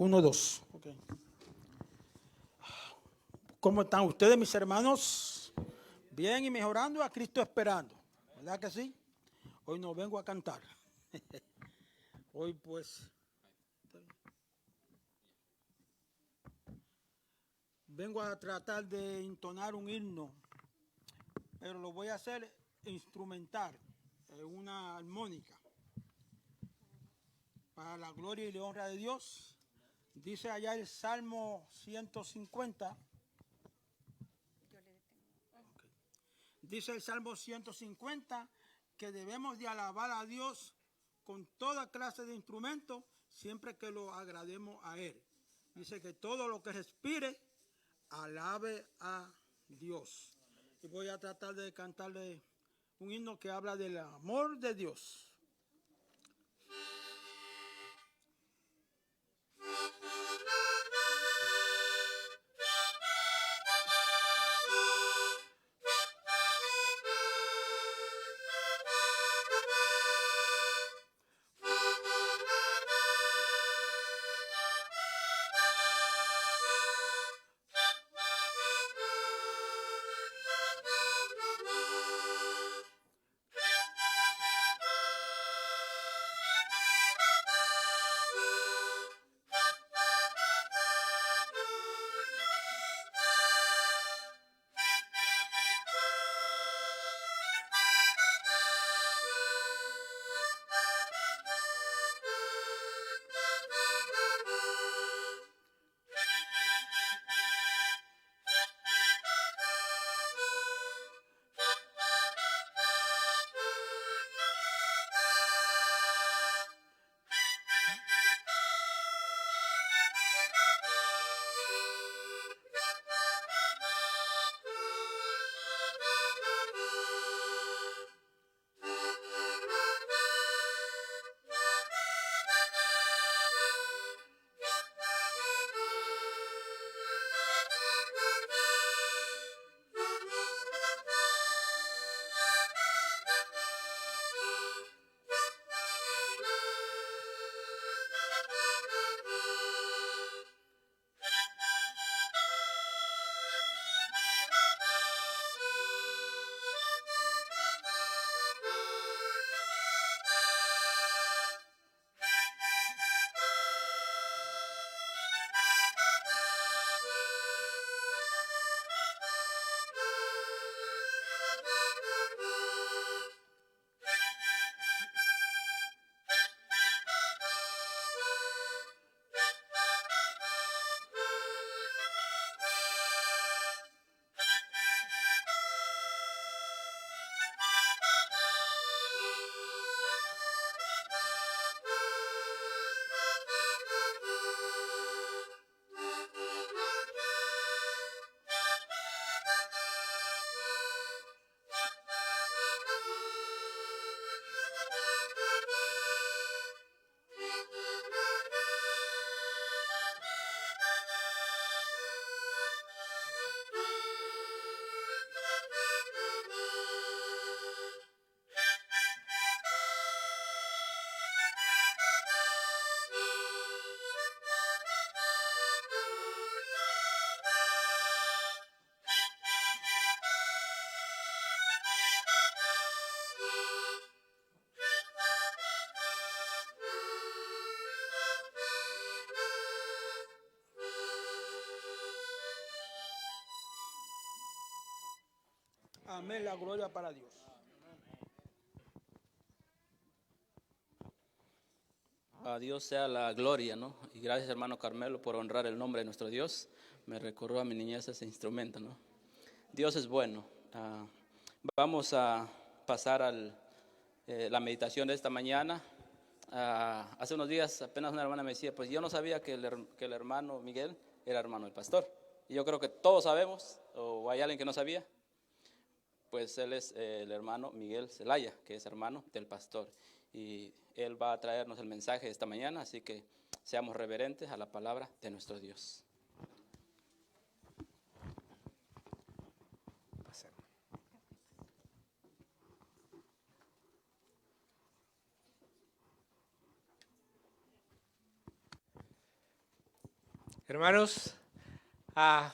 Uno, dos. Okay. ¿Cómo están ustedes, mis hermanos? Bien y mejorando, a Cristo esperando. ¿Verdad que sí? Hoy no vengo a cantar. Hoy pues vengo a tratar de entonar un himno, pero lo voy a hacer instrumental, una armónica. Para la gloria y la honra de Dios. Dice allá el Salmo 150. Dice el Salmo 150 que debemos de alabar a Dios con toda clase de instrumentos siempre que lo agrademos a Él. Dice que todo lo que respire, alabe a Dios. Y voy a tratar de cantarle un himno que habla del amor de Dios. Amén, la gloria para Dios. A Dios sea la gloria, ¿no? Y gracias, hermano Carmelo, por honrar el nombre de nuestro Dios. Me recordó a mi niñez ese instrumento, ¿no? Dios es bueno. Vamos a pasar a la meditación de esta mañana. Hace unos días apenas una hermana me decía, pues yo no sabía que el hermano Miguel era hermano del pastor. Y yo creo que todos sabemos, o hay alguien que no sabía. Pues él es el hermano Miguel Zelaya, que es hermano del pastor. Y él va a traernos el mensaje de esta mañana, así que seamos reverentes a la palabra de nuestro Dios. Hermanos,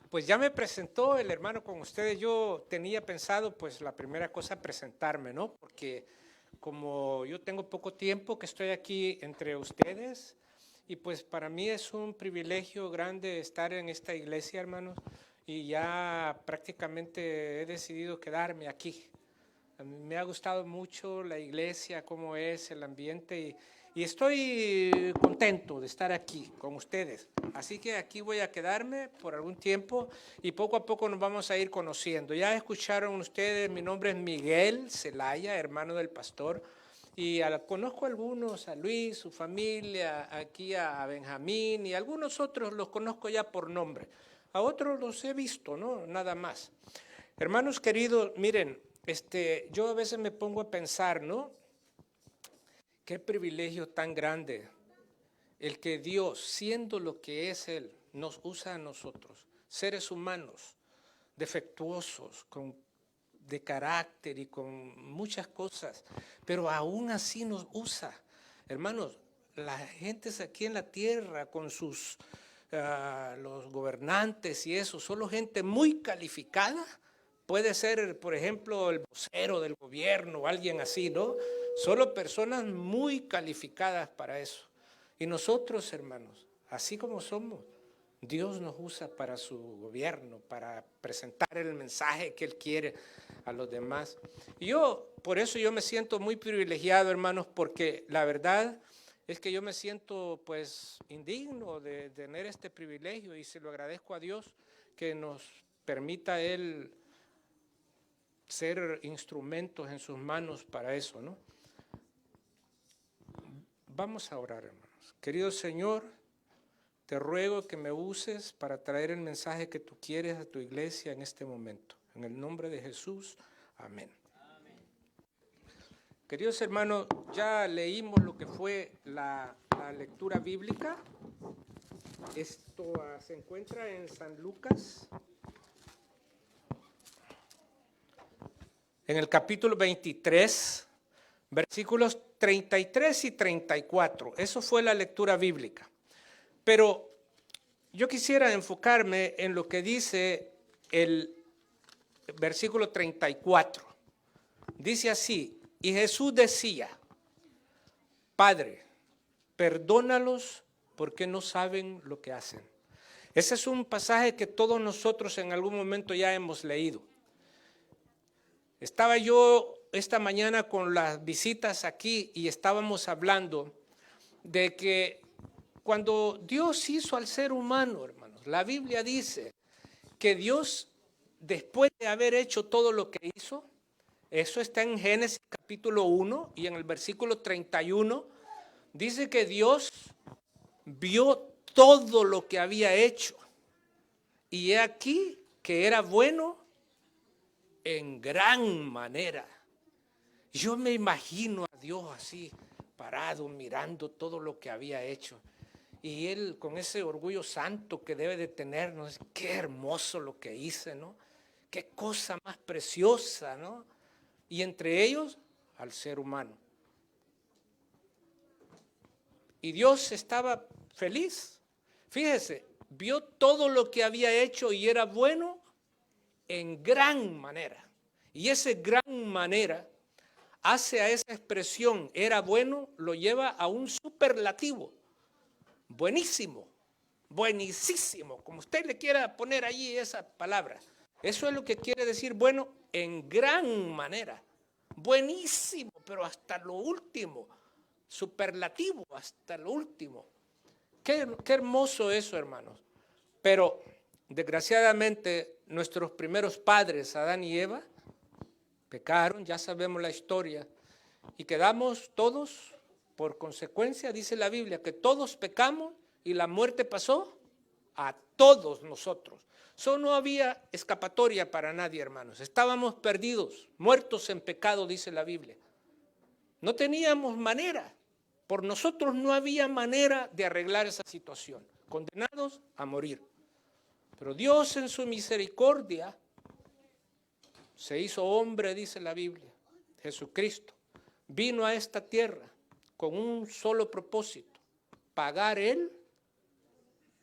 pues ya me presentó el hermano con ustedes. Yo tenía pensado, pues la primera cosa, presentarme, ¿no? Porque como yo tengo poco tiempo que estoy aquí entre ustedes, y pues para mí es un privilegio grande estar en esta iglesia, hermanos, y ya prácticamente he decidido quedarme aquí. A mí me ha gustado mucho la iglesia, cómo es el ambiente, y estoy contento de estar aquí con ustedes. Así que aquí voy a quedarme por algún tiempo y poco a poco nos vamos a ir conociendo. Ya escucharon ustedes, mi nombre es Miguel Zelaya, hermano del pastor, y conozco a algunos, a Luis, su familia, aquí a Benjamín, y algunos otros los conozco ya por nombre. A otros los he visto, ¿no? Nada más. Hermanos queridos, miren, yo a veces me pongo a pensar, ¿no? Qué privilegio tan grande el que Dios, siendo lo que es Él, nos usa a nosotros, seres humanos, defectuosos, de carácter y con muchas cosas, pero aún así nos usa. Hermanos, la gente aquí en la tierra con sus, los gobernantes y eso, solo gente muy calificada. Puede ser, por ejemplo, el vocero del gobierno o alguien así, ¿no? Solo personas muy calificadas para eso. Y nosotros, hermanos, así como somos, Dios nos usa para su gobierno, para presentar el mensaje que Él quiere a los demás. Y por eso yo me siento muy privilegiado, hermanos, porque la verdad es que yo me siento pues indigno de tener este privilegio y se lo agradezco a Dios que nos permita Él ser instrumentos en sus manos para eso, ¿no? Vamos a orar, hermanos. Querido Señor, te ruego que me uses para traer el mensaje que tú quieres a tu iglesia en este momento. En el nombre de Jesús, amén. Amén. Queridos hermanos, ya leímos lo que fue la lectura bíblica. Esto se encuentra en San Lucas, en el capítulo 23, versículos 33 y 34. Eso fue la lectura bíblica. Pero yo quisiera enfocarme en lo que dice el versículo 34. Dice así: y Jesús decía, Padre, perdónalos porque no saben lo que hacen. Ese es un pasaje que todos nosotros en algún momento ya hemos leído. Estaba yo esta mañana con las visitas aquí y estábamos hablando de que cuando Dios hizo al ser humano, hermanos, la Biblia dice que Dios, después de haber hecho todo lo que hizo, eso está en Génesis capítulo 1 y en el versículo 31, dice que Dios vio todo lo que había hecho y he aquí que era bueno en gran manera. Yo me imagino a Dios así, parado, mirando todo lo que había hecho. Y Él con ese orgullo santo que debe de tenernos, qué hermoso lo que hice, ¿no? Qué cosa más preciosa, ¿no? Y entre ellos, al ser humano. Y Dios estaba feliz. Fíjese, vio todo lo que había hecho y era bueno en gran manera. Y ese gran manera hace a esa expresión, era bueno, lo lleva a un superlativo. Buenísimo, buenísimo, como usted le quiera poner allí esa palabra. Eso es lo que quiere decir bueno en gran manera. Buenísimo, pero hasta lo último. Superlativo, hasta lo último. Qué hermoso eso, hermanos. Pero, desgraciadamente, nuestros primeros padres, Adán y Eva, pecaron, ya sabemos la historia, y quedamos todos, por consecuencia, dice la Biblia, que todos pecamos y la muerte pasó a todos nosotros. Eso no había escapatoria para nadie, hermanos. Estábamos perdidos, muertos en pecado, dice la Biblia. No teníamos manera. Por nosotros no había manera de arreglar esa situación. Condenados a morir. Pero Dios en su misericordia se hizo hombre, dice la Biblia. Jesucristo vino a esta tierra con un solo propósito: pagar Él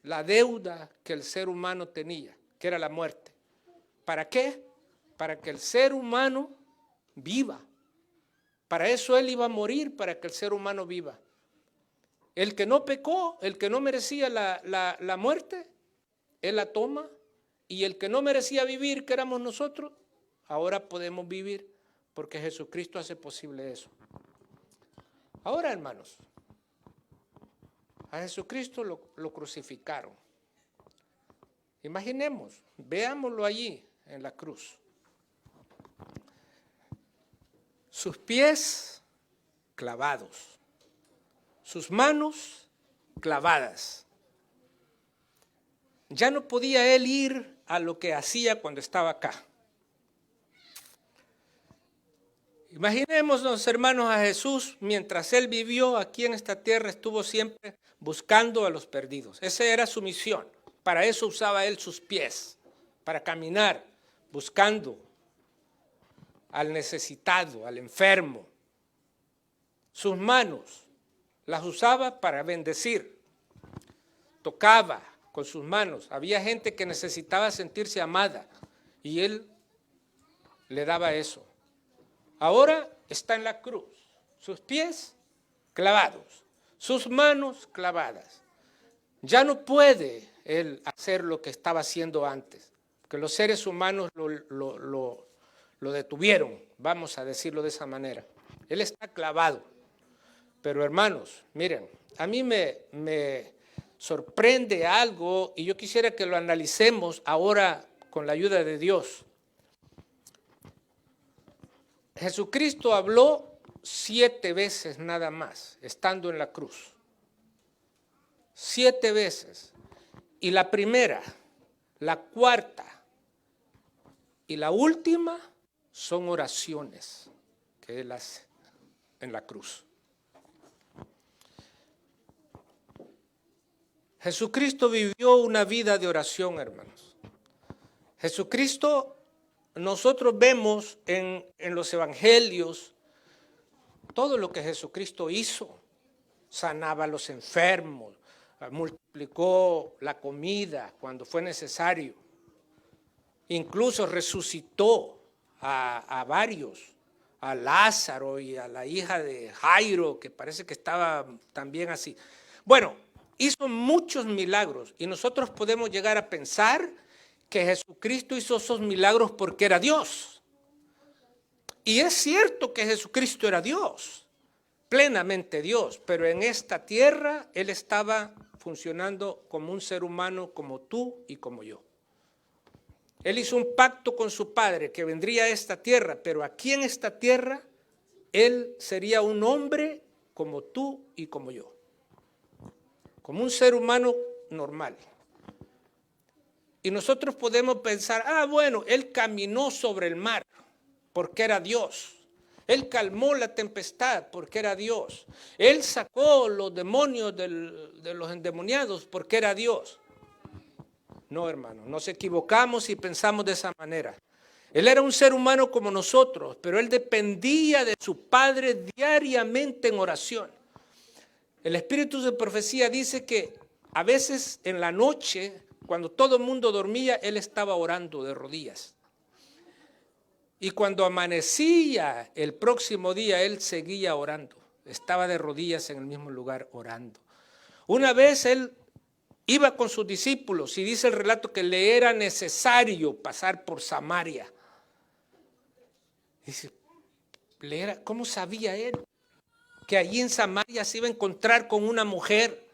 la deuda que el ser humano tenía, que era la muerte. ¿Para qué? Para que el ser humano viva. Para eso Él iba a morir, para que el ser humano viva. El que no pecó, el que no merecía la muerte, Él la toma. Y el que no merecía vivir, que éramos nosotros, ahora podemos vivir porque Jesucristo hace posible eso. Ahora, hermanos, a Jesucristo lo crucificaron. Imaginemos, veámoslo allí en la cruz. Sus pies clavados, sus manos clavadas. Ya no podía él ir a lo que hacía cuando estaba acá. Imaginémonos, hermanos, a Jesús, mientras él vivió aquí en esta tierra, estuvo siempre buscando a los perdidos. Esa era su misión. Para eso usaba él sus pies, para caminar, buscando al necesitado, al enfermo. Sus manos las usaba para bendecir. Tocaba con sus manos. Había gente que necesitaba sentirse amada y él le daba eso. Ahora está en la cruz, sus pies clavados, sus manos clavadas. Ya no puede él hacer lo que estaba haciendo antes, que los seres humanos lo detuvieron, vamos a decirlo de esa manera. Él está clavado. Pero hermanos, miren, a mí me sorprende algo y yo quisiera que lo analicemos ahora con la ayuda de Dios. Jesucristo habló 7 veces nada más, estando en la cruz. 7 veces. Y la primera, la cuarta y la última son oraciones que él hace en la cruz. Jesucristo vivió una vida de oración, hermanos. Jesucristo, nosotros vemos en los evangelios todo lo que Jesucristo hizo. Sanaba a los enfermos, multiplicó la comida cuando fue necesario. Incluso resucitó a varios, a Lázaro y a la hija de Jairo, que parece que estaba también así. Bueno, hizo muchos milagros y nosotros podemos llegar a pensar que Jesucristo hizo esos milagros porque era Dios. Y es cierto que Jesucristo era Dios, plenamente Dios, pero en esta tierra Él estaba funcionando como un ser humano como tú y como yo. Él hizo un pacto con su Padre que vendría a esta tierra, pero aquí en esta tierra Él sería un hombre como tú y como yo, como un ser humano normal. Y nosotros podemos pensar, bueno, Él caminó sobre el mar porque era Dios. Él calmó la tempestad porque era Dios. Él sacó los demonios de los endemoniados porque era Dios. No, hermano, nos equivocamos y pensamos de esa manera. Él era un ser humano como nosotros, pero él dependía de su Padre diariamente en oración. El espíritu de profecía dice que a veces en la noche, cuando todo el mundo dormía, él estaba orando de rodillas. Y cuando amanecía el próximo día, él seguía orando. Estaba de rodillas en el mismo lugar orando. Una vez él iba con sus discípulos y dice el relato que le era necesario pasar por Samaria. Dice, ¿cómo sabía él que allí en Samaria se iba a encontrar con una mujer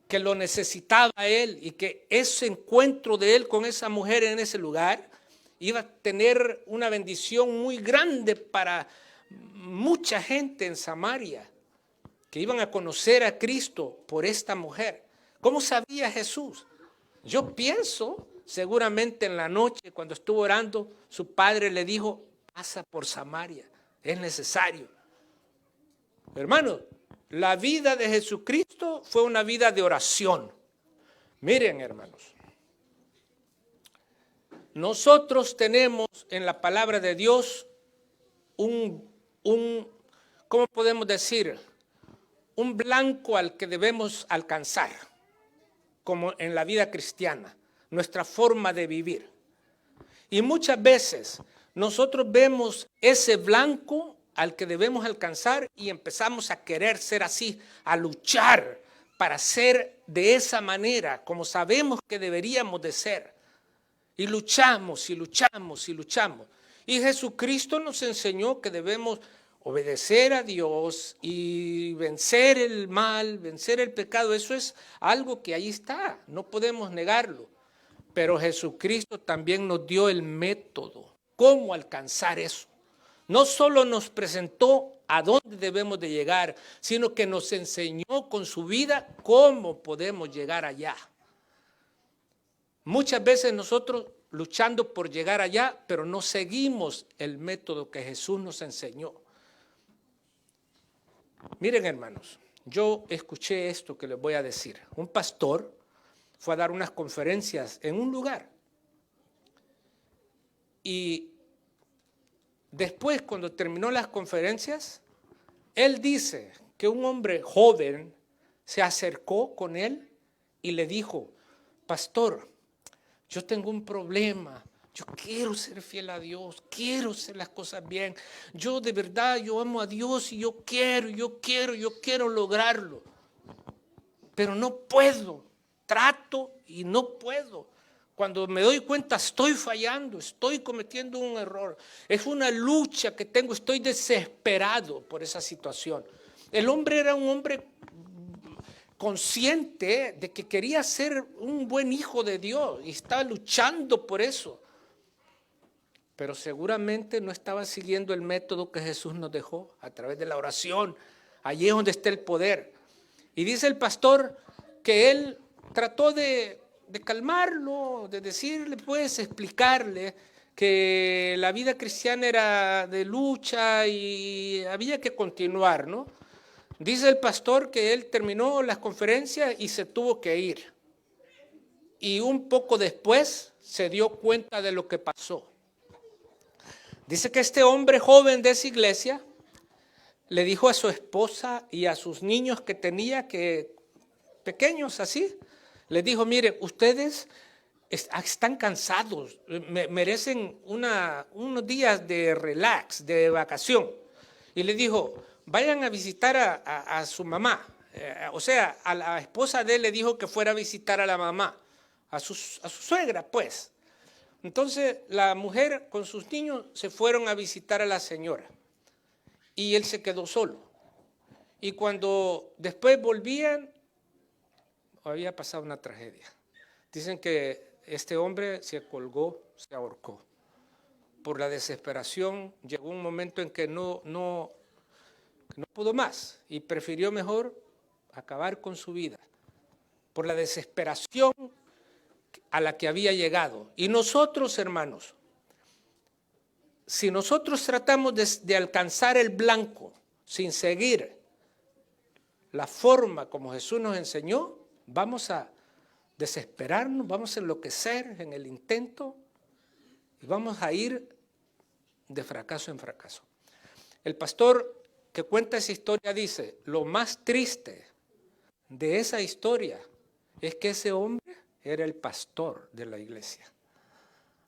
que lo necesitaba a él y que ese encuentro de él con esa mujer en ese lugar iba a tener una bendición muy grande para mucha gente en Samaria, que iban a conocer a Cristo por esta mujer? ¿Cómo sabía Jesús? Yo pienso, seguramente en la noche cuando estuvo orando, su padre le dijo, pasa por Samaria, es necesario. Hermanos, la vida de Jesucristo fue una vida de oración. Miren, hermanos, nosotros tenemos en la palabra de Dios ¿cómo podemos decir? Un blanco al que debemos alcanzar. como en la vida cristiana, nuestra forma de vivir. Y muchas veces nosotros vemos ese blanco al que debemos alcanzar y empezamos a querer ser así, a luchar para ser de esa manera, como sabemos que deberíamos de ser. Y luchamos y luchamos y luchamos. Y Jesucristo nos enseñó que debemos obedecer a Dios y vencer el mal, vencer el pecado. Eso es algo que ahí está, no podemos negarlo. Pero Jesucristo también nos dio el método, cómo alcanzar eso. No solo nos presentó a dónde debemos de llegar, sino que nos enseñó con su vida cómo podemos llegar allá. Muchas veces nosotros luchando por llegar allá, pero no seguimos el método que Jesús nos enseñó. Miren, hermanos, yo escuché esto que les voy a decir. Un pastor fue a dar unas conferencias en un lugar. Y después, cuando terminó las conferencias, él dice que un hombre joven se acercó con él y le dijo: pastor, yo tengo un problema, yo quiero ser fiel a Dios, quiero hacer las cosas bien, yo de verdad, yo amo a Dios y yo quiero lograrlo, pero no puedo, trato y no puedo. Cuando me doy cuenta estoy fallando, estoy cometiendo un error, es una lucha que tengo, estoy desesperado por esa situación. El hombre era un hombre consciente de que quería ser un buen hijo de Dios y estaba luchando por eso. Pero seguramente no estaba siguiendo el método que Jesús nos dejó a través de la oración. Allí es donde está el poder. Y dice el pastor que él trató de calmarlo, de decirle, pues, explicarle que la vida cristiana era de lucha y había que continuar, ¿no? Dice el pastor que él terminó las conferencias y se tuvo que ir. Y un poco después se dio cuenta de lo que pasó. Dice que este hombre joven de esa iglesia le dijo a su esposa y a sus niños que tenía, que pequeños así, les dijo: miren, ustedes están cansados, merecen unos días de relax, de vacación. Y le dijo: vayan a visitar a su mamá. O sea, a la esposa de él le dijo que fuera a visitar a la mamá, a su suegra, pues. Entonces la mujer con sus niños se fueron a visitar a la señora y él se quedó solo. Y cuando después volvían, había pasado una tragedia. Dicen que este hombre se colgó, se ahorcó. Por la desesperación llegó un momento en que no pudo más y prefirió mejor acabar con su vida por la desesperación a la que había llegado. Y nosotros, hermanos, si nosotros tratamos de alcanzar el blanco sin seguir la forma como Jesús nos enseñó, vamos a desesperarnos, vamos a enloquecer en el intento y vamos a ir de fracaso en fracaso. El pastor que cuenta esa historia dice: lo más triste de esa historia es que ese hombre era el pastor de la iglesia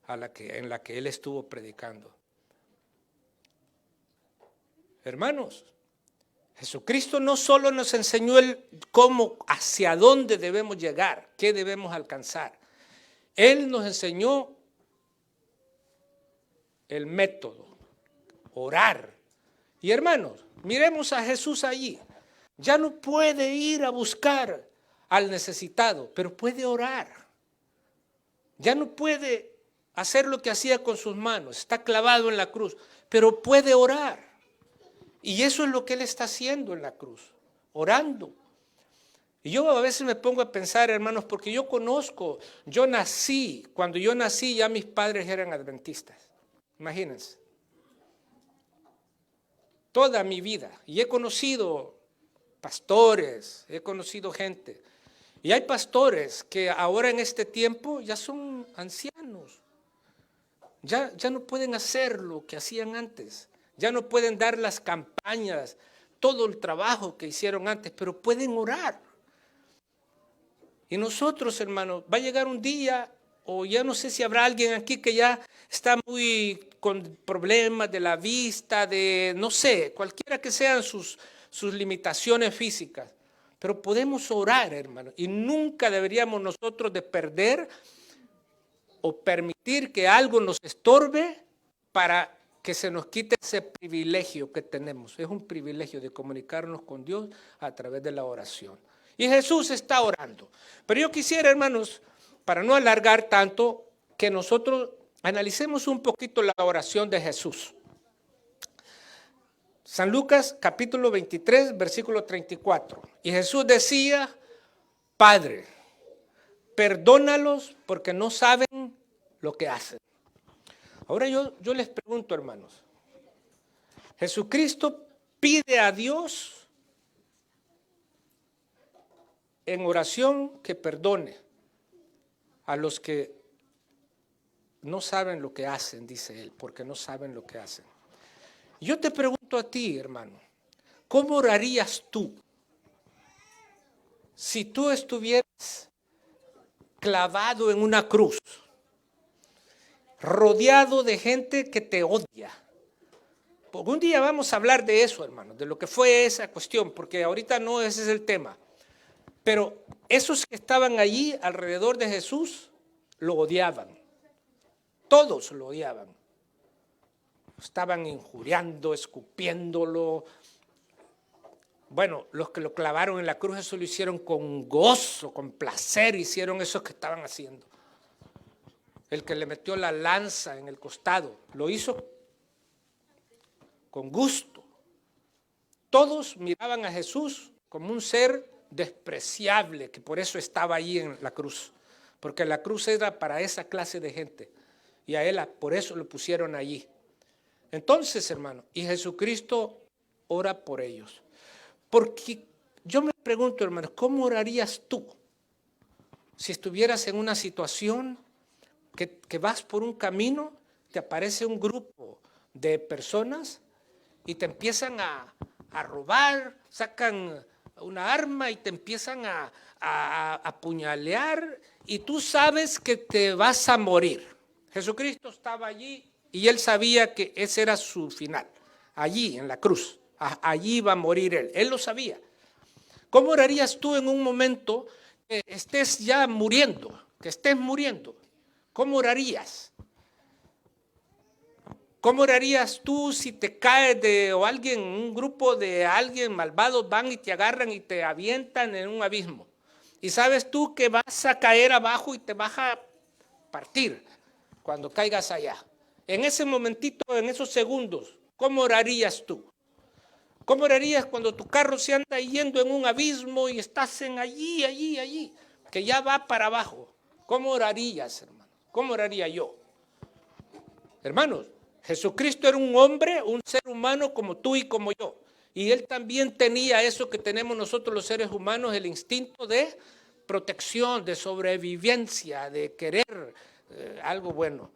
en la que él estuvo predicando. Hermanos, Jesucristo no solo nos enseñó hacia dónde debemos llegar, qué debemos alcanzar. Él nos enseñó el método, orar. Y hermanos, miremos a Jesús allí. Ya no puede ir a buscar al necesitado, pero puede orar. Ya no puede hacer lo que hacía con sus manos, está clavado en la cruz, pero puede orar. Y eso es lo que él está haciendo en la cruz, orando. Y yo a veces me pongo a pensar, hermanos, porque cuando yo nací ya mis padres eran adventistas. Imagínense. Toda mi vida. Y he conocido pastores, he conocido gente. Y hay pastores que ahora en este tiempo ya son ancianos. Ya no pueden hacer lo que hacían antes. Ya no pueden dar las campañas, todo el trabajo que hicieron antes, pero pueden orar. Y nosotros, hermanos, va a llegar un día, o ya no sé si habrá alguien aquí que ya está muy con problemas de la vista, de no sé, cualquiera que sean sus limitaciones físicas. Pero podemos orar, hermanos, y nunca deberíamos nosotros de perder o permitir que algo nos estorbe para que se nos quite ese privilegio que tenemos. Es un privilegio de comunicarnos con Dios a través de la oración. Y Jesús está orando. Pero yo quisiera, hermanos, para no alargar tanto, que nosotros analicemos un poquito la oración de Jesús. San Lucas capítulo 23, versículo 34. Y Jesús decía, Padre, perdónalos porque no saben lo que hacen. Ahora yo les pregunto, hermanos, Jesucristo pide a Dios en oración que perdone a los que no saben lo que hacen, dice él, porque no saben lo que hacen. Yo te pregunto a ti, hermano, ¿cómo orarías tú si tú estuvieras clavado en una cruz, rodeado de gente que te odia? Porque un día vamos a hablar de eso, hermano, de lo que fue esa cuestión, porque ahorita no ese es el tema. Pero esos que estaban allí alrededor de Jesús lo odiaban. Todos lo odiaban. Estaban injuriando, escupiéndolo. Bueno, los que lo clavaron en la cruz, eso lo hicieron con gozo, con placer, hicieron eso que estaban haciendo. El que le metió la lanza en el costado, lo hizo con gusto. Todos miraban a Jesús como un ser despreciable, que por eso estaba allí en la cruz, porque la cruz era para esa clase de gente, y a él por eso lo pusieron allí. Entonces, hermano, y Jesucristo ora por ellos. Porque yo me pregunto, hermano, ¿cómo orarías tú si estuvieras en una situación que vas por un camino, te aparece un grupo de personas y te empiezan a robar, sacan una arma y te empiezan a apuñalear y tú sabes que te vas a morir? Jesucristo estaba allí y él sabía que ese era su final, allí en la cruz, allí iba a morir él lo sabía. ¿Cómo orarías tú en un momento que estés ya muriendo, que estés muriendo? ¿Cómo orarías? ¿Cómo orarías tú si te caes o alguien, un grupo de alguien malvados van y te agarran y te avientan en un abismo? Y sabes tú que vas a caer abajo y te vas a partir cuando caigas allá. En ese momentito, en esos segundos, ¿cómo orarías tú? ¿Cómo orarías cuando tu carro se anda yendo en un abismo y estás en allí, que ya va para abajo? ¿Cómo orarías, hermano? ¿Cómo oraría yo? Hermanos, Jesucristo era un hombre, un ser humano como tú y como yo. Y él también tenía eso que tenemos nosotros los seres humanos, el instinto de protección, de sobrevivencia, de querer algo bueno.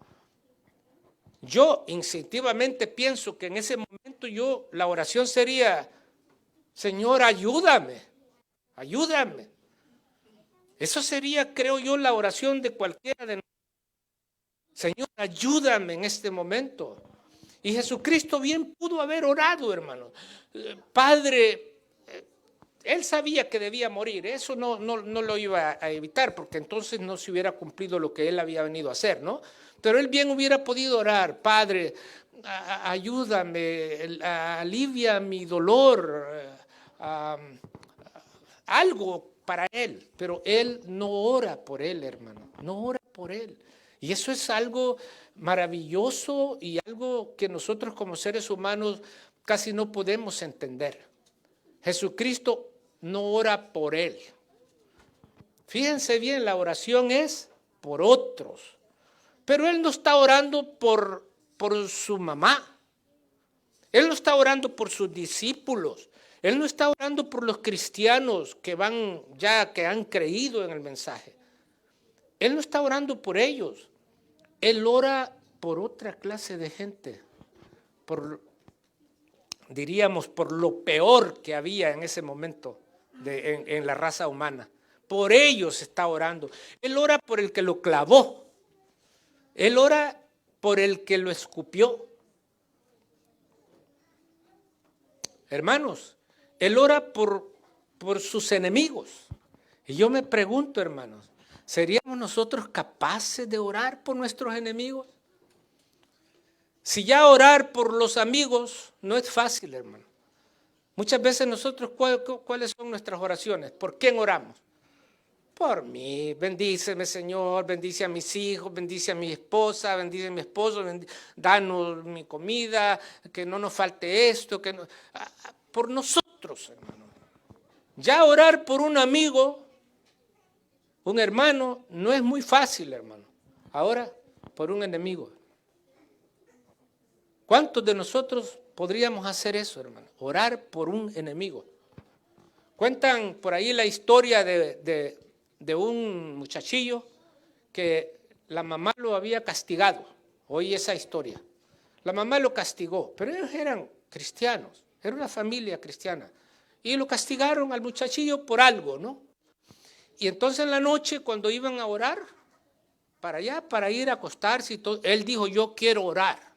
Yo instintivamente pienso que en ese momento la oración sería, Señor, ayúdame, ayúdame. Eso sería, creo yo, la oración de cualquiera de nosotros. Señor, ayúdame en este momento. Y Jesucristo bien pudo haber orado, hermano. Padre, él sabía que debía morir, eso no lo iba a evitar, porque entonces no se hubiera cumplido lo que él había venido a hacer, ¿no? Pero él bien hubiera podido orar, Padre, ayúdame, alivia mi dolor, algo para él. Pero él no ora por él, hermano, no ora por él. Y eso es algo maravilloso y algo que nosotros como seres humanos casi no podemos entender. Jesucristo no ora por él. Fíjense bien, la oración es por otros. Pero él no está orando por su mamá. Él no está orando por sus discípulos. Él no está orando por los cristianos que han creído en el mensaje. Él no está orando por ellos. Él ora por otra clase de gente, diríamos por lo peor que había en ese momento en la raza humana, Por ellos está orando. Él ora por el que lo clavó. Él ora por el que lo escupió. Hermanos, él ora por sus enemigos. Y yo me pregunto, hermanos, ¿seríamos nosotros capaces de orar por nuestros enemigos? Si ya orar por los amigos no es fácil, hermano. Muchas veces nosotros, ¿cuáles son nuestras oraciones? ¿Por quién oramos? Por mí, bendíceme Señor, bendice a mis hijos, bendice a mi esposa, bendice a mi esposo, danos mi comida, que no nos falte esto, por nosotros, hermano. Ya orar por un amigo, un hermano, no es muy fácil, hermano. Ahora, por un enemigo. ¿Cuántos de nosotros podríamos hacer eso, hermano? Orar por un enemigo. Cuentan por ahí la historia de un muchachillo que la mamá lo había castigado. Oí esa historia. La mamá lo castigó, pero ellos eran cristianos, era una familia cristiana. Y lo castigaron al muchachillo por algo, ¿no? Y entonces en la noche, cuando iban a orar, para ir a acostarse y todo, él dijo, yo quiero orar.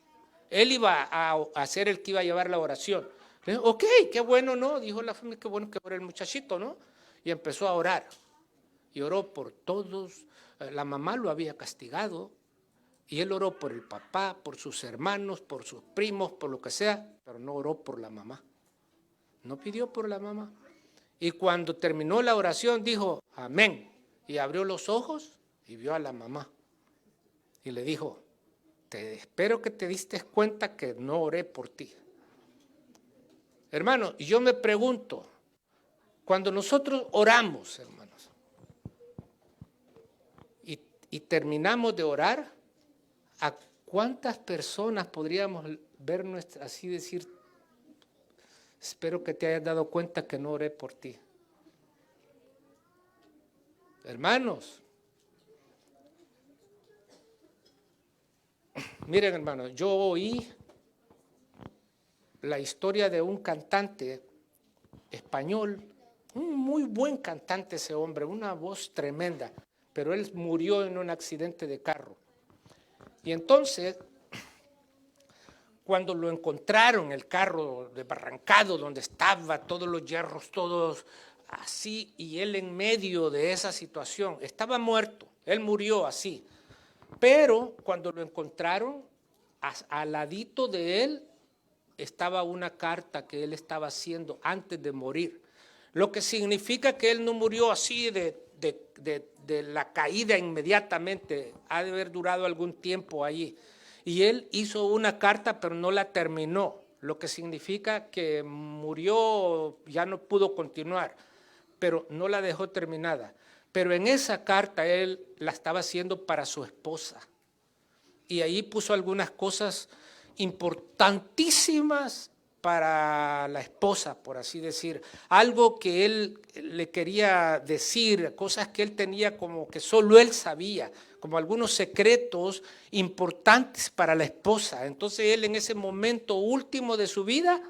Él iba a ser el que iba a llevar la oración. Le dijo, ok, qué bueno, ¿no? Dijo la familia, qué bueno que ore el muchachito, ¿no? Y empezó a orar. Y oró por todos. La mamá lo había castigado. Y él oró por el papá, por sus hermanos, por sus primos, por lo que sea, pero no oró por la mamá. No pidió por la mamá. Y cuando terminó la oración dijo, amén. Y abrió los ojos y vio a la mamá. Y le dijo, espero que te diste cuenta que no oré por ti. Hermano, yo me pregunto, cuando nosotros oramos, hermanos, y terminamos de orar, ¿a cuántas personas podríamos vernos así decir, espero que te hayas dado cuenta que no oré por ti? Hermanos, miren, hermanos, yo oí la historia de un cantante español, un muy buen cantante ese hombre, una voz tremenda, pero él murió en un accidente de carro. Y entonces, cuando lo encontraron, el carro desbarrancado donde estaba, todos los hierros, todos así, y él en medio de esa situación, estaba muerto, él murió así. Pero cuando lo encontraron, al ladito de él estaba una carta que él estaba haciendo antes de morir. Lo que significa que él no murió así de la caída inmediatamente, ha de haber durado algún tiempo allí. Y él hizo una carta, pero no la terminó, lo que significa que murió, ya no pudo continuar, pero no la dejó terminada. Pero en esa carta él la estaba haciendo para su esposa. Y ahí puso algunas cosas importantísimas para la esposa, por así decir. Algo que él le quería decir, cosas que él tenía como que solo él sabía, como algunos secretos importantes para la esposa. Entonces él en ese momento último de su vida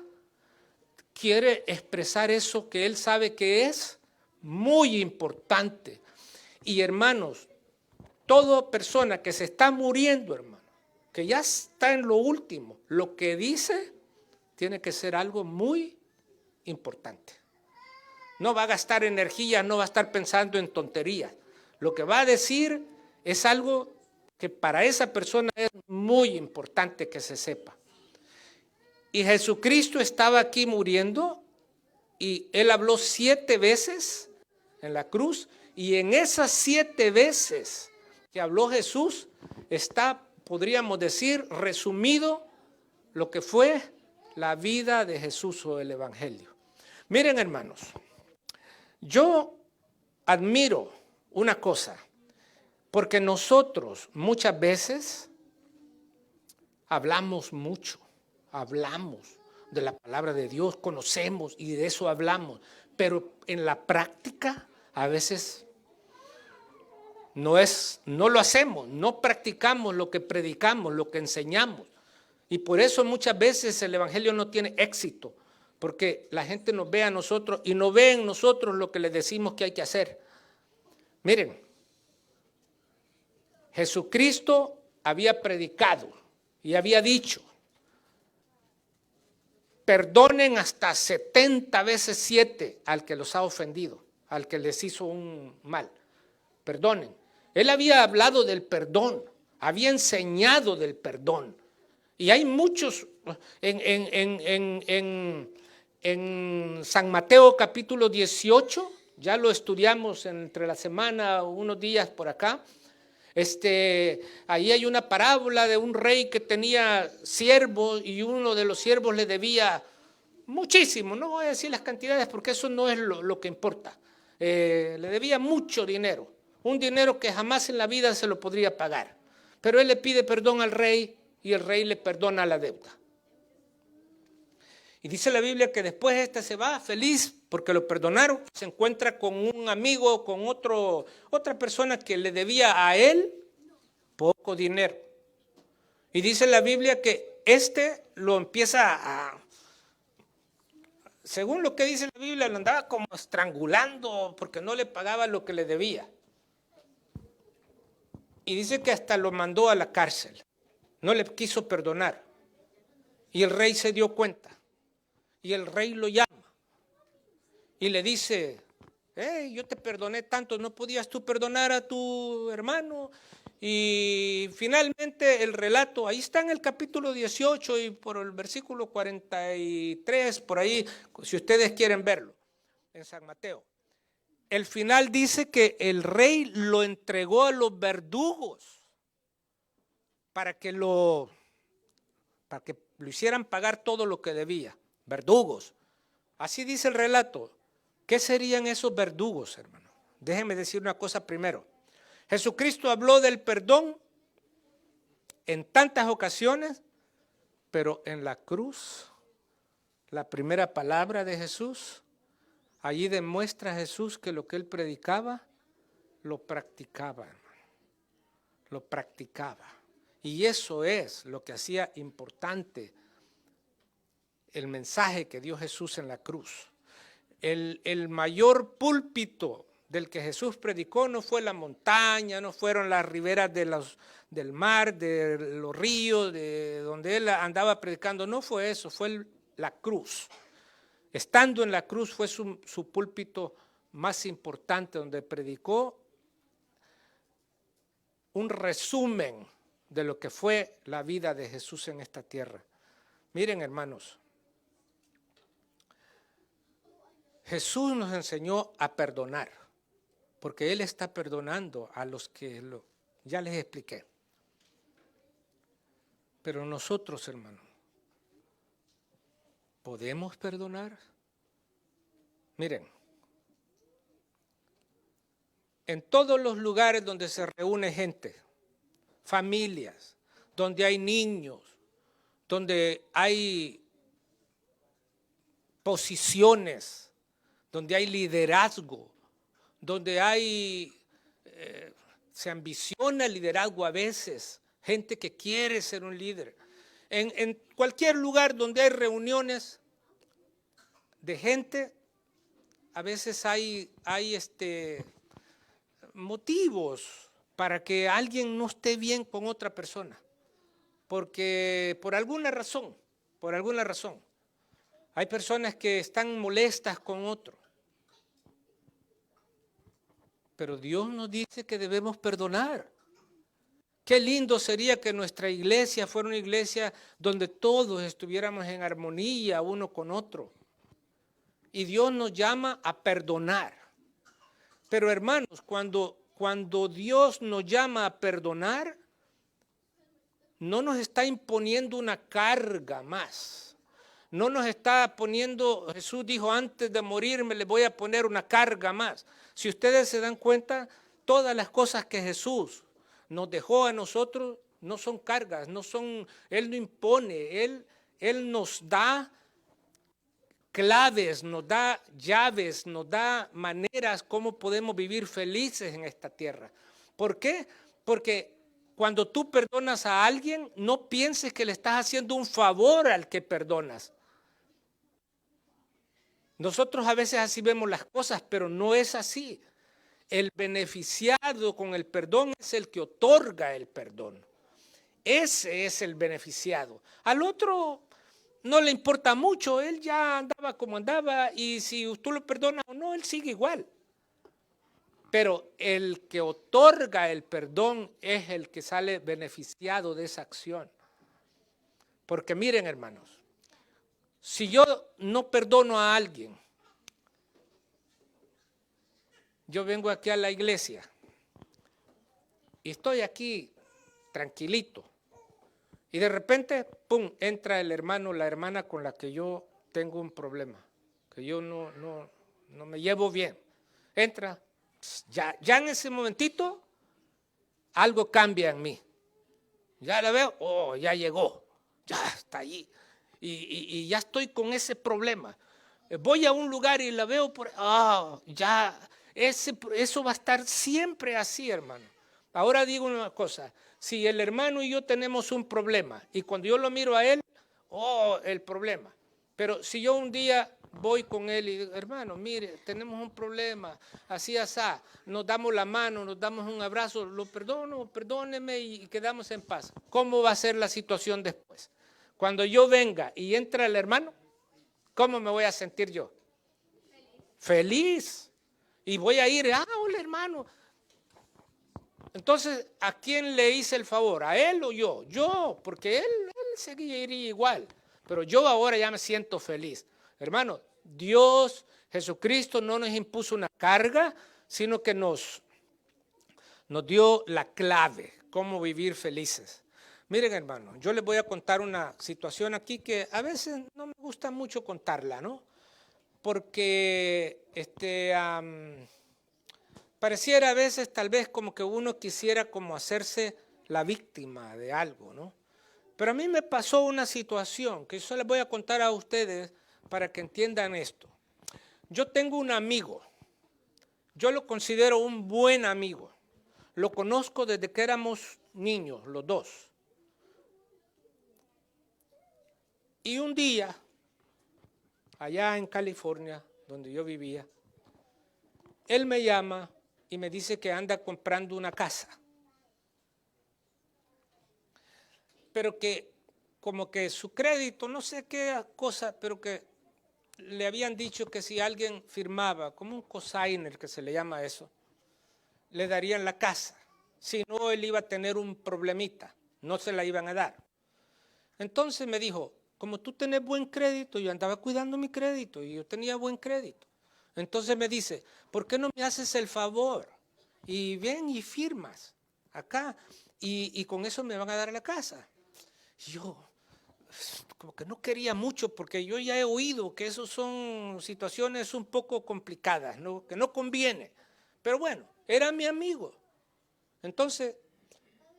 quiere expresar eso que él sabe que es muy importante. Y hermanos, toda persona que se está muriendo, hermano, que ya está en lo último, lo que dice tiene que ser algo muy importante. No va a gastar energía, no va a estar pensando en tonterías. Lo que va a decir es algo que para esa persona es muy importante que se sepa. Y Jesucristo estaba aquí muriendo y él habló 7 veces en la cruz, y en esas 7 veces que habló Jesús está, podríamos decir, resumido lo que fue la vida de Jesús o el Evangelio. Miren, hermanos, yo admiro una cosa, porque nosotros muchas veces hablamos mucho, hablamos de la palabra de Dios, conocemos y de eso hablamos, pero en la práctica a veces no lo hacemos, no practicamos lo que predicamos, lo que enseñamos. Y por eso muchas veces el Evangelio no tiene éxito, porque la gente nos ve a nosotros y no ve en nosotros lo que le decimos que hay que hacer. Miren, Jesucristo había predicado y había dicho, perdonen hasta 70 veces 7 al que los ha ofendido, al que les hizo un mal. Perdonen. Él había hablado del perdón, había enseñado del perdón. Y hay muchos, en San Mateo capítulo 18, ya lo estudiamos entre la semana, unos días por acá. Ahí hay una parábola de un rey que tenía siervos y uno de los siervos le debía muchísimo. No voy a decir las cantidades porque eso no es lo que importa. Le debía mucho dinero, un dinero que jamás en la vida se lo podría pagar. Pero él le pide perdón al rey y el rey le perdona la deuda. Y dice la Biblia que después se va feliz porque lo perdonaron, se encuentra con un amigo, con otra persona que le debía a él poco dinero. Y dice la Biblia que lo empieza según lo que dice la Biblia, lo andaba como estrangulando porque no le pagaba lo que le debía. Y dice que hasta lo mandó a la cárcel, no le quiso perdonar. Y el rey se dio cuenta. Y el rey lo llama y le dice, yo te perdoné tanto, ¿no podías tú perdonar a tu hermano? Y finalmente el relato, ahí está en el capítulo 18 y por el versículo 43, por ahí, si ustedes quieren verlo, en San Mateo. El final dice que el rey lo entregó a los verdugos para que lo hicieran pagar todo lo que debía. Verdugos. Así dice el relato. ¿Qué serían esos verdugos, hermano? Déjenme decir una cosa primero. Jesucristo habló del perdón en tantas ocasiones, pero en la cruz, la primera palabra de Jesús, allí demuestra Jesús que lo que él predicaba, lo practicaba, hermano. Lo practicaba. Y eso es lo que hacía importante el mensaje que dio Jesús en la cruz. El mayor púlpito del que Jesús predicó no fue la montaña, no fueron las riberas del mar, de los ríos, de donde él andaba predicando, no fue eso, fue la cruz. Estando en la cruz fue su púlpito más importante, donde predicó un resumen de lo que fue la vida de Jesús en esta tierra. Miren, hermanos, Jesús nos enseñó a perdonar, porque Él está perdonando a los que ya les expliqué. Pero nosotros, hermanos, ¿podemos perdonar? Miren, en todos los lugares donde se reúne gente, familias, donde hay niños, donde hay posiciones, donde hay liderazgo, donde se ambiciona el liderazgo a veces, gente que quiere ser un líder. En cualquier lugar donde hay reuniones de gente, a veces hay motivos para que alguien no esté bien con otra persona, porque por alguna razón, hay personas que están molestas con otro. Pero Dios nos dice que debemos perdonar. Qué lindo sería que nuestra iglesia fuera una iglesia donde todos estuviéramos en armonía uno con otro. Y Dios nos llama a perdonar. Pero hermanos, cuando Dios nos llama a perdonar, no nos está imponiendo una carga más. No nos está poniendo, Jesús dijo, antes de morirme les voy a poner una carga más. Si ustedes se dan cuenta, todas las cosas que Jesús nos dejó a nosotros no son cargas, Él no impone, Él nos da claves, nos da llaves, nos da maneras cómo podemos vivir felices en esta tierra. ¿Por qué? Porque cuando tú perdonas a alguien, no pienses que le estás haciendo un favor al que perdonas. Nosotros a veces así vemos las cosas, pero no es así. El beneficiado con el perdón es el que otorga el perdón. Ese es el beneficiado. Al otro no le importa mucho, él ya andaba como andaba y si usted lo perdona o no, él sigue igual. Pero el que otorga el perdón es el que sale beneficiado de esa acción. Porque miren, hermanos, si yo no perdono a alguien, yo vengo aquí a la iglesia y estoy aquí tranquilito y de repente, pum, entra el hermano, la hermana con la que yo tengo un problema, que yo no me llevo bien. Entra, ya en ese momentito algo cambia en mí. Ya la veo, oh, ya llegó, ya está allí y ya estoy con ese problema. Voy a un lugar y la veo por, ya, eso va a estar siempre así, hermano. Ahora digo una cosa, si el hermano y yo tenemos un problema y cuando yo lo miro a él, el problema. Pero si yo un día voy con él y digo, hermano, mire, tenemos un problema, así, nos damos la mano, nos damos un abrazo, lo perdono, perdóneme y quedamos en paz. ¿Cómo va a ser la situación después? Cuando yo venga y entra el hermano, ¿cómo me voy a sentir yo? Feliz. Y voy a ir, hola hermano. Entonces, ¿a quién le hice el favor? ¿A él o yo? Yo, porque él seguiría igual. Pero yo ahora ya me siento feliz. Hermano, Dios, Jesucristo no nos impuso una carga, sino que nos dio la clave, cómo vivir felices. Miren, hermano, yo les voy a contar una situación aquí que a veces no me gusta mucho contarla, ¿no? Porque pareciera a veces tal vez como que uno quisiera como hacerse la víctima de algo, ¿no? Pero a mí me pasó una situación que yo les voy a contar a ustedes para que entiendan esto. Yo tengo un amigo, yo lo considero un buen amigo, lo conozco desde que éramos niños, los dos. Y un día, allá en California, donde yo vivía, él me llama y me dice que anda comprando una casa. Pero que como que su crédito, no sé qué cosa, pero que le habían dicho que si alguien firmaba, como un cosigner que se le llama eso, le darían la casa. Si no, él iba a tener un problemita, no se la iban a dar. Entonces me dijo, como tú tenés buen crédito, yo andaba cuidando mi crédito y yo tenía buen crédito. Entonces me dice, ¿por qué no me haces el favor? Y ven y firmas acá y con eso me van a dar la casa. Y yo como que no quería mucho porque yo ya he oído que eso son situaciones un poco complicadas, ¿no? Que no conviene. Pero bueno, era mi amigo. Entonces,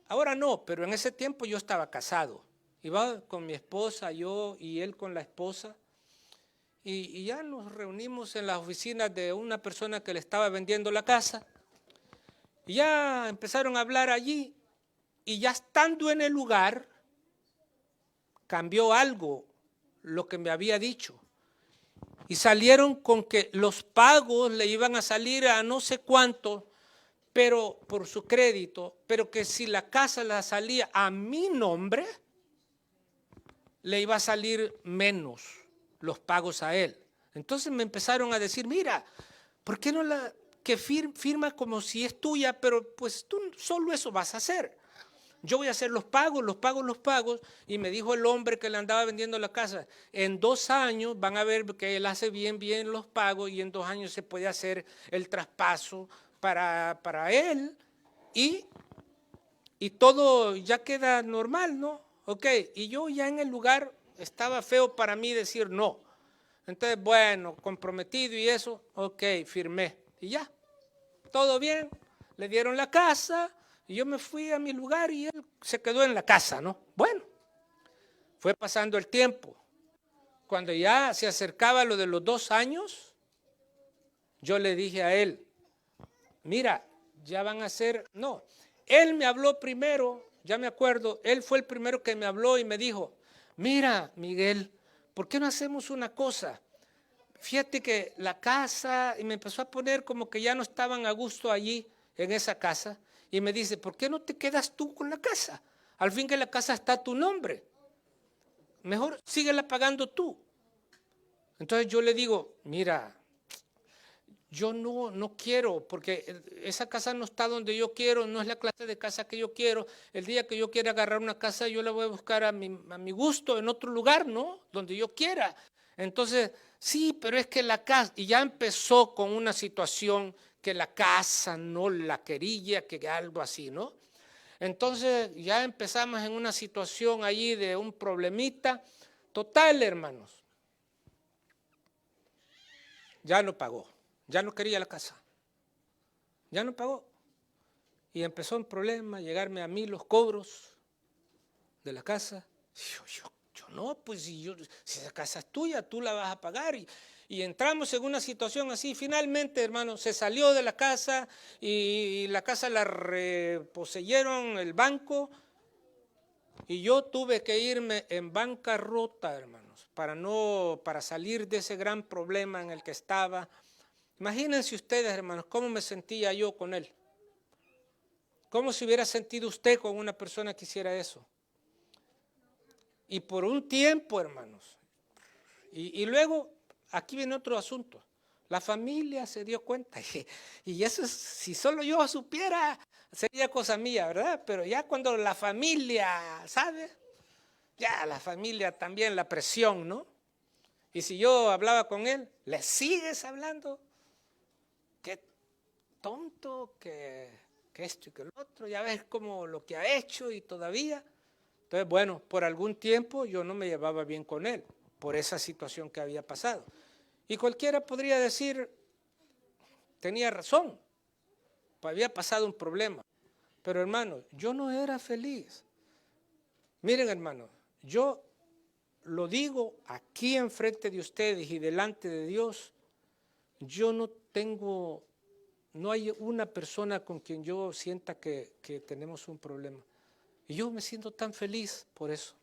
ahora no, pero en ese tiempo yo estaba casado. Iba con mi esposa, yo y él con la esposa. Y ya nos reunimos en las oficinas de una persona que le estaba vendiendo la casa. Y ya empezaron a hablar allí. Y ya estando en el lugar, cambió algo lo que me había dicho. Y salieron con que los pagos le iban a salir a no sé cuánto, pero por su crédito, pero que si la casa la salía a mi nombre, le iba a salir menos los pagos a él. Entonces me empezaron a decir, mira, ¿por qué no la que firma como si es tuya, pero pues tú solo eso vas a hacer? Yo voy a hacer los pagos, y me dijo el hombre que le andaba vendiendo la casa, en 2 años van a ver que él hace bien los pagos y en 2 años se puede hacer el traspaso para él y todo ya queda normal, ¿no? Ok, y yo ya en el lugar estaba feo para mí decir no. Entonces, bueno, comprometido y eso, ok, firmé y ya, todo bien, le dieron la casa. Y yo me fui a mi lugar y él se quedó en la casa, ¿no? Bueno, fue pasando el tiempo. Cuando ya se acercaba lo de los 2 años, yo le dije a él, mira, ya van a ser, no, él me habló primero, ya me acuerdo, él fue el primero que me habló y me dijo, mira, Miguel, ¿por qué no hacemos una cosa? fíjate que la casa, y me empezó a poner como que ya no estaban a gusto allí en esa casa, y me dice, ¿por qué no te quedas tú con la casa? Al fin que la casa está a tu nombre, mejor síguela pagando tú. Entonces yo le digo, mira, yo no quiero, porque esa casa no está donde yo quiero, no es la clase de casa que yo quiero. El día que yo quiera agarrar una casa, yo la voy a buscar a mi gusto, en otro lugar, ¿no? Donde yo quiera. Entonces, sí, pero es que la casa, y ya empezó con una situación que la casa no la quería, que algo así, ¿no? Entonces ya empezamos en una situación allí de un problemita total, hermanos. Ya no pagó, ya no quería la casa, ya no pagó. Y empezó un problema, llegarme a mí los cobros de la casa. Yo no, pues si esa casa es tuya, tú la vas a pagar. Y entramos en una situación así. Finalmente, hermano, se salió de la casa y la casa la reposeyeron el banco. Y yo tuve que irme en bancarrota, hermanos, para salir de ese gran problema en el que estaba. Imagínense ustedes, hermanos, cómo me sentía yo con él. ¿Cómo se hubiera sentido usted con una persona que hiciera eso? Y por un tiempo, hermanos. Y luego, aquí viene otro asunto. La familia se dio cuenta. Y eso, si solo yo supiera, sería cosa mía, ¿verdad? Pero ya cuando la familia sabe, ya la familia también, la presión, ¿no? Y si yo hablaba con él, ¿le sigues hablando? Qué tonto, que esto y que el otro, ya ves como lo que ha hecho y todavía. Entonces, bueno, por algún tiempo yo no me llevaba bien con él, por esa situación que había pasado. Y cualquiera podría decir, tenía razón, había pasado un problema. Pero hermano, yo no era feliz. Miren, hermano, yo lo digo aquí enfrente de ustedes y delante de Dios, yo no hay una persona con quien yo sienta que tenemos un problema. Y yo me siento tan feliz por eso.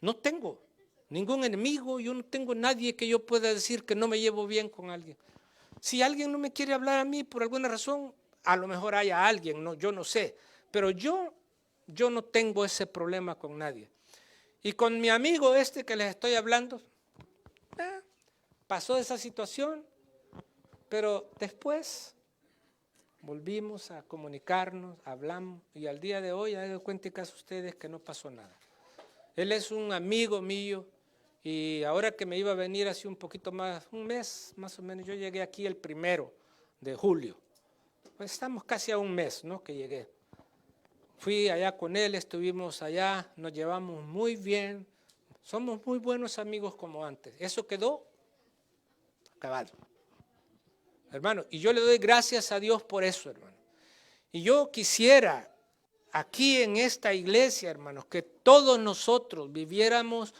No tengo ningún enemigo, yo no tengo nadie que yo pueda decir que no me llevo bien con alguien. Si alguien no me quiere hablar a mí por alguna razón, a lo mejor haya alguien, no, yo no sé. Pero yo no tengo ese problema con nadie. Y con mi amigo este que les estoy hablando, pasó esa situación, pero después volvimos a comunicarnos, hablamos, y al día de hoy, hagan cuenta a ustedes que no pasó nada. Él es un amigo mío, y ahora que me iba a venir hace un poquito más, un mes más o menos, yo llegué aquí el 1 de julio. Pues estamos casi a un mes, ¿no?, que llegué. Fui allá con él, estuvimos allá, nos llevamos muy bien, somos muy buenos amigos como antes. Eso quedó acabado. Hermano, y yo le doy gracias a Dios por eso, hermano. Y yo quisiera aquí en esta iglesia, hermanos, que todos nosotros viviéramos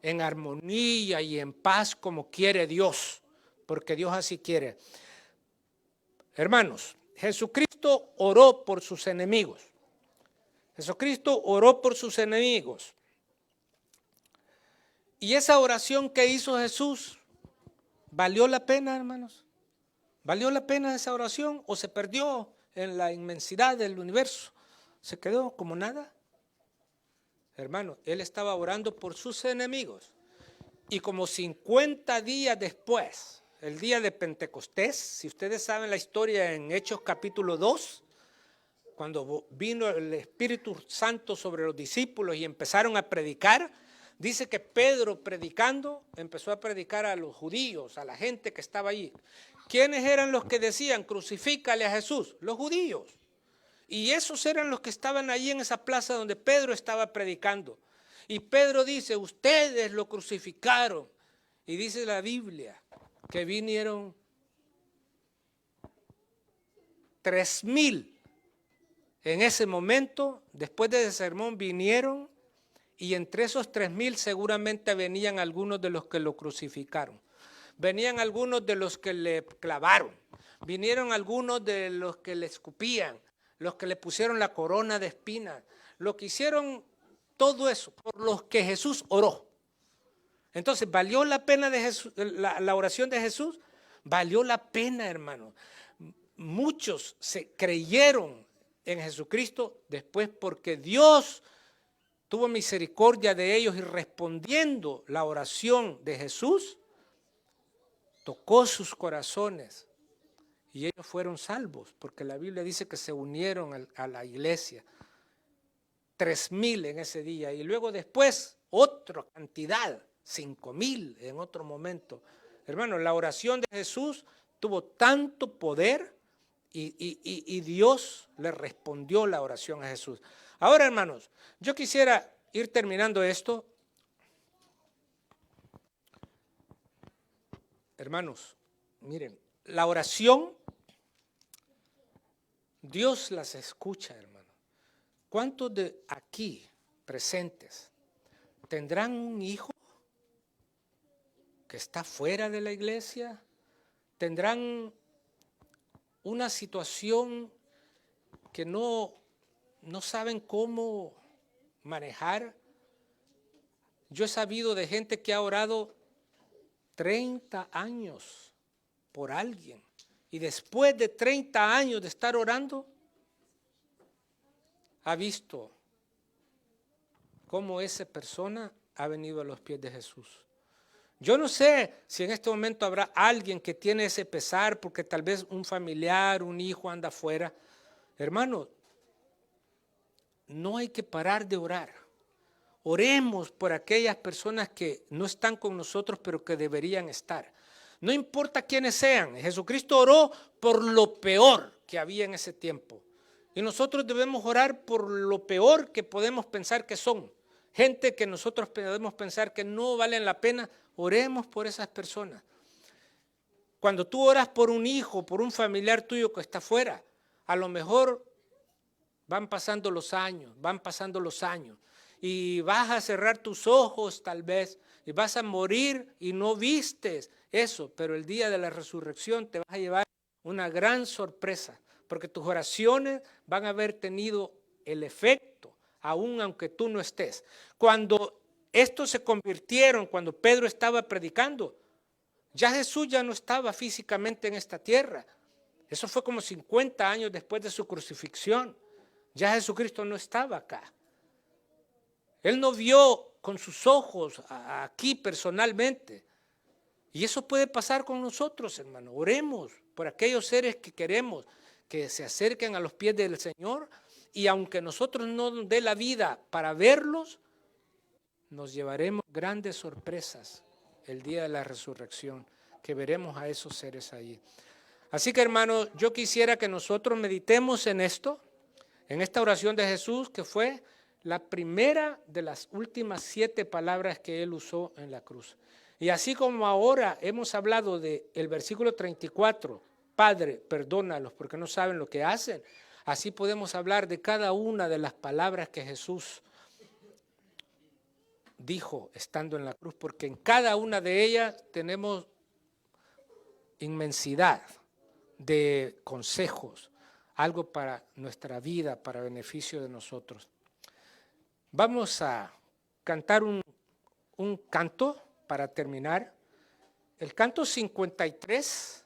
en armonía y en paz como quiere Dios, porque Dios así quiere. Hermanos, Jesucristo oró por sus enemigos. Jesucristo oró por sus enemigos. Y esa oración que hizo Jesús, ¿valió la pena, hermanos? ¿Valió la pena esa oración o se perdió en la inmensidad del universo? ¿Se quedó como nada? Hermano, él estaba orando por sus enemigos. Y como 50 días después, el día de Pentecostés, si ustedes saben la historia en Hechos capítulo 2, cuando vino el Espíritu Santo sobre los discípulos y empezaron a predicar, dice que Pedro predicando empezó a predicar a los judíos, a la gente que estaba allí. ¿Quiénes eran los que decían crucifícale a Jesús? Los judíos. Y esos eran los que estaban allí en esa plaza donde Pedro estaba predicando. Y Pedro dice, ustedes lo crucificaron. Y dice la Biblia que vinieron 3,000. En ese momento, después de ese sermón, vinieron y entre esos 3,000 seguramente venían algunos de los que lo crucificaron. Venían algunos de los que le clavaron. Vinieron algunos de los que le escupían, los que le pusieron la corona de espinas, los que hicieron todo eso, por los que Jesús oró. Entonces, ¿valió la pena la oración de Jesús? Valió la pena, hermano. Muchos se creyeron en Jesucristo después porque Dios tuvo misericordia de ellos y respondiendo la oración de Jesús, tocó sus corazones y ellos fueron salvos, porque la Biblia dice que se unieron a la iglesia, 3,000 en ese día, y luego después otra cantidad, 5,000 en otro momento. Hermano, la oración de Jesús tuvo tanto poder y Dios le respondió la oración a Jesús. Ahora, hermanos, yo quisiera ir terminando esto. Hermanos, miren, la oración, Dios las escucha, hermano. ¿Cuántos de aquí presentes tendrán un hijo que está fuera de la iglesia? ¿Tendrán una situación que no saben cómo manejar? Yo he sabido de gente que ha orado 30 años por alguien y después de 30 años de estar orando, ha visto cómo esa persona ha venido a los pies de Jesús. Yo no sé si en este momento habrá alguien que tiene ese pesar porque tal vez un familiar, un hijo anda afuera. Hermano, no hay que parar de orar. Oremos por aquellas personas que no están con nosotros, pero que deberían estar. No importa quiénes sean, Jesucristo oró por lo peor que había en ese tiempo. Y nosotros debemos orar por lo peor que podemos pensar que son. Gente que nosotros podemos pensar que no valen la pena, oremos por esas personas. Cuando tú oras por un hijo, por un familiar tuyo que está afuera, a lo mejor van pasando los años, y vas a cerrar tus ojos tal vez, y vas a morir y no vistes eso, pero el día de la resurrección te vas a llevar una gran sorpresa, porque tus oraciones van a haber tenido el efecto, aun aunque tú no estés. Cuando estos se convirtieron, cuando Pedro estaba predicando, ya Jesús ya no estaba físicamente en esta tierra. Eso fue como 50 años después de su crucifixión. Ya Jesucristo no estaba acá. Él no vio con sus ojos aquí personalmente. Y eso puede pasar con nosotros, hermano. Oremos por aquellos seres que queremos que se acerquen a los pies del Señor. Y aunque nosotros no nos dé la vida para verlos, nos llevaremos grandes sorpresas el día de la resurrección, que veremos a esos seres allí. Así que, hermano, yo quisiera que nosotros meditemos en esto, en esta oración de Jesús, que fue la primera de las últimas 7 palabras que Él usó en la cruz. Y así como ahora hemos hablado del versículo 34, Padre, perdónalos porque no saben lo que hacen, así podemos hablar de cada una de las palabras que Jesús dijo estando en la cruz, porque en cada una de ellas tenemos inmensidad de consejos, algo para nuestra vida, para beneficio de nosotros. Vamos a cantar un canto para terminar. El canto 53.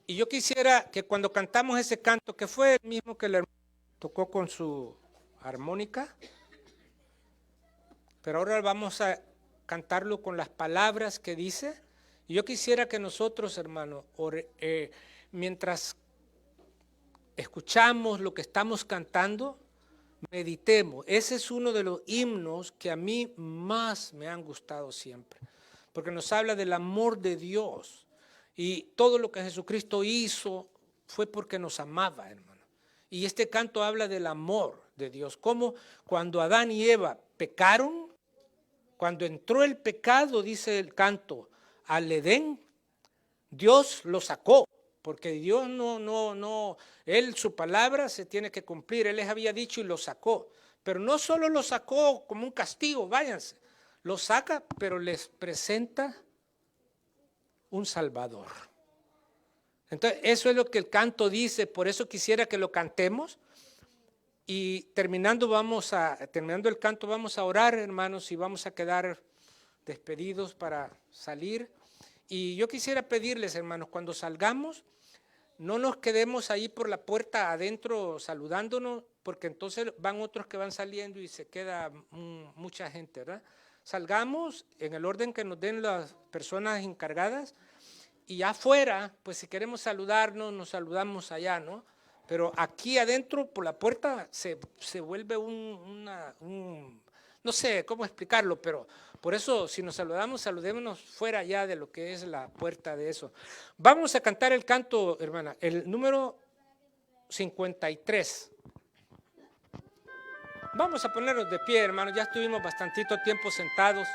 Y yo quisiera que cuando cantamos ese canto, que fue el mismo que el hermano tocó con su armónica, pero ahora vamos a cantarlo con las palabras que dice. Y yo quisiera que nosotros, hermano, mientras escuchamos lo que estamos cantando, meditemos. Ese es uno de los himnos que a mí más me han gustado siempre, porque nos habla del amor de Dios. Y todo lo que Jesucristo hizo fue porque nos amaba, hermano. Y este canto habla del amor de Dios. Como cuando Adán y Eva pecaron, cuando entró el pecado, dice el canto, al Edén, Dios lo sacó. Porque Dios Él, su palabra se tiene que cumplir. Él les había dicho y lo sacó. Pero no solo lo sacó como un castigo, váyanse. Lo saca, pero les presenta un Salvador. Entonces, eso es lo que el canto dice. Por eso quisiera que lo cantemos. Y terminando el canto vamos a orar, hermanos, y vamos a quedar despedidos para salir. Y yo quisiera pedirles, hermanos, cuando salgamos, no nos quedemos ahí por la puerta adentro saludándonos, porque entonces van otros que van saliendo y se queda mucha gente, ¿verdad? Salgamos en el orden que nos den las personas encargadas, y afuera, pues si queremos saludarnos, nos saludamos allá, ¿no? Pero aquí adentro, por la puerta, se vuelve no sé cómo explicarlo, pero por eso, si nos saludamos, saludémonos fuera ya de lo que es la puerta de eso. Vamos a cantar el canto, hermana, el número 53. Vamos a ponernos de pie, hermanos, ya estuvimos bastantito tiempo sentados.